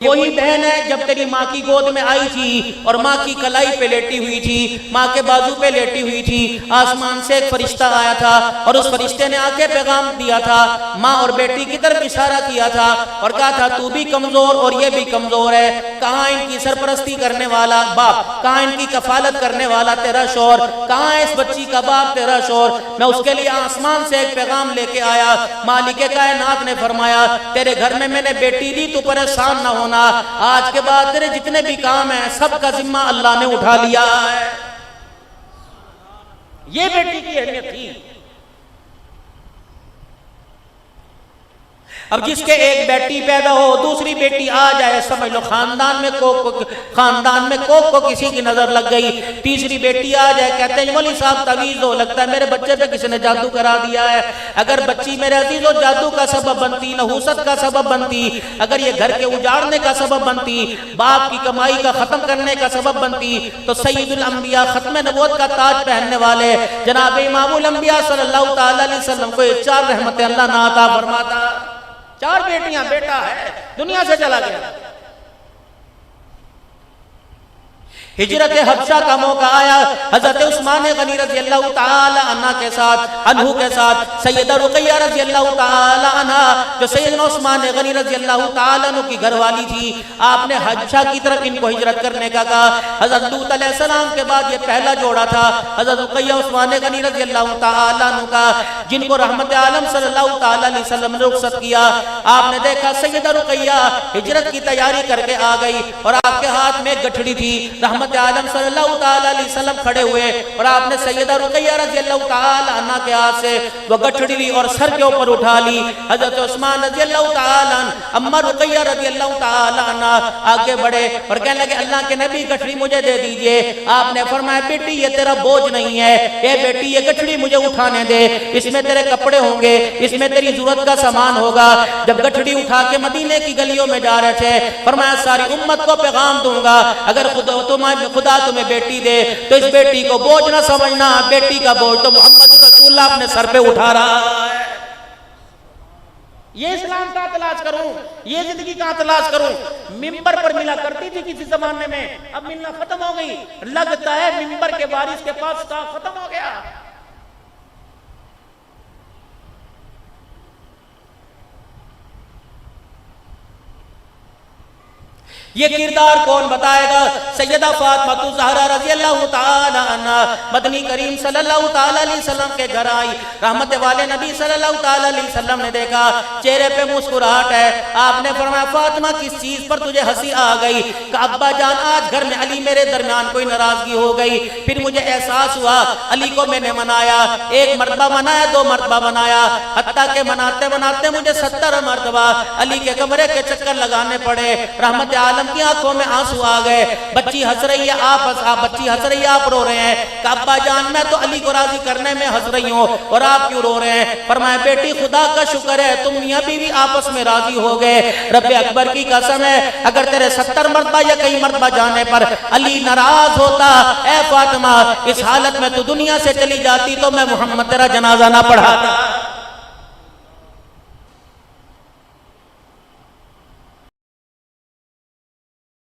वही बहन है जब तेरी माँ की गोद में आई थी और माँ की कलाई पे लेटी हुई थी, माँ के बाजू पे लेटी हुई थी। आसमान से एक फरिश्ता आया था और उस फरिश्ते ने आके पैगाम दिया था, माँ और बेटी की तरफ इशारा किया था और कहा था तू भी कमजोर और ये भी कमजोर है। कहाँ इनकी सरपरस्ती करने वाला बाप, कहाँ इनकी कफालत करने वाला तेरा शोर, कहाँ है इस बच्ची का बाप तेरा शोर। मैं उसके लिए आसमान से एक पैगाम लेके आया। मालिक कायनात ने फरमाया तेरे घर में मैंने बेटी दी, तू परेशान ना होना, आज के बाद तेरे जितने भी काम है सबका जिम्मा अल्लाह ने उठा लिया है। ये बेटी की अहमियत थी। अब जिसके एक बेटी पैदा हो दूसरी बेटी आ जाए, समझ लो खानदान में कोक को किसी की नजर लग गई। तीसरी बेटी आ जाए, कहते हैं मौलवी साहब तवीज हो, लगता है मेरे बच्चे पे किसी ने जादू करा दिया है। अगर बच्ची मेरे अजीजों जादू का सबब बनती, नहूसत का सबब बनती, अगर ये घर के उजाड़ने का सबब बनती, बाप की कमाई का खत्म करने का सबब बनती, तो सैयदुल अंबिया खत्म नबूवत का ताज पहनने वाले जनाब इमामुल अंबिया सल्लल्लाहु तआला अलैहि वसल्लम को 4 रहमतें अल्लाह ना अता फरमाता। 4 बेटियां, बेटा है दुनिया से चला गया। हिजरत हबशा का मौका आया, हजरत उस्मान गनी रज़ी अल्लाह तआला अन्हा के साथ सैयदा रुक़ैया रज़ी अल्लाह तआला अन्हा, जो सैयदना उस्मान गनी रज़ी अल्लाह तआला अन्हु की घरवाली थी, आपने हबशा की तरफ इनको हिजरत करने का कहा। हजरत लूत अलैहिस्सलाम के बाद ये पहला जोड़ा था, हजरत रुक़ैया उस्मान गनी रज़ी अल्लाह तआला अन्हु का, जिनको रहमत आलम सल्लल्लाहु तआला अलैहि वसल्लम ने रुखसत किया। आपने देखा सैयदा रुक़ैया हिजरत की तैयारी करके आ गई और आपके हाथ में गठड़ी थी। रहमत आलम सल्लल्लाहु तआला अलैहि वसल्लम खड़े हुए और आपने सैयदा रुक़ैया रज़ी अल्लाह तआला अन्हा के हाथ से वो गठड़ी ली और सर के ऊपर उठा ली। हजरत उस्मान रज़ी अल्लाह तआला अम्मा रुक़ैया रज़ी अल्लाह तआला अन्हा आगे बढ़े और कहने लगे अल्लाह के नबी गठड़ी मुझे दे दीजिए। आपने फरमाया बेटी ये तेरा बोझ नहीं है, ये बेटी ये गठड़ी मुझे उठाने दे, इसमें तेरे कपड़े होंगे, इसमें तेरी जरूरत का सामान होगा। जब गठड़ी उठा के मदीने की गलियों में जा रहे थे, फरमाया सारी उम्मत को पैगाम दूंगा, अगर खुदा तुम्हें बेटी दे तो इस बेटी को बोझ ना समझना, बेटी का बोझ तो मोहम्मद रसूलुल्लाह अपने सर पे उठा रहा है। ये इस्लाम का तलाश करूं, ये जिंदगी का तलाश करूं। मिंबर पर मिला करती थी किसी जमाने में, अब मिलना खत्म हो गई। लगता है मिंबर के वारिस के पास था, खत्म हो गया। ये किरदार कौन बताएगा? सैयदा फातिमा ज़हरा रज़ी अल्लाह तआला अन्हा मदनी करीम सल्लल्लाहु तआला अलैहि वसल्लम के घर आई। रहमत वाले नबी सल्लल्लाहु तआला अलैहि वसल्लम ने देखा चेहरे पे मुस्कुराहट है। आपने फरमाया फातिमा किस चीज पर तुझे हंसी आ गई? अब्बा जान आज घर में अली मेरे दरमियान कोई नाराजगी हो गई, फिर मुझे एहसास हुआ अली को मैंने मनाया, 1 मरतबा मनाया, 2 मरतबा मनाया, हत्ता के मनाते मनाते मुझे 70 मरतबा अली के कमरे के चक्कर लगाने पड़े। रहमत की आंखों में आंसू आ गए। बच्ची हंस रही है, बच्ची हंस रही है, आप रो रहे हैं। अब्बा जान मैं तो अली को राजी करने में हंस रही हूँ और आप क्यों रो रहे हैं? फरमाया बेटी खुदा का शुक्र है तुम मियां बीवी आपस में राजी हो गए। रब्बे अकबर की कसम है अगर तेरे 70 मरतबा या कई मरतबा जाने पर अली नाराज होता, ए फातिमा इस हालत में तू दुनिया से चली जाती तो मैं मोहम्मद तेरा जनाजा ना पढ़ाता।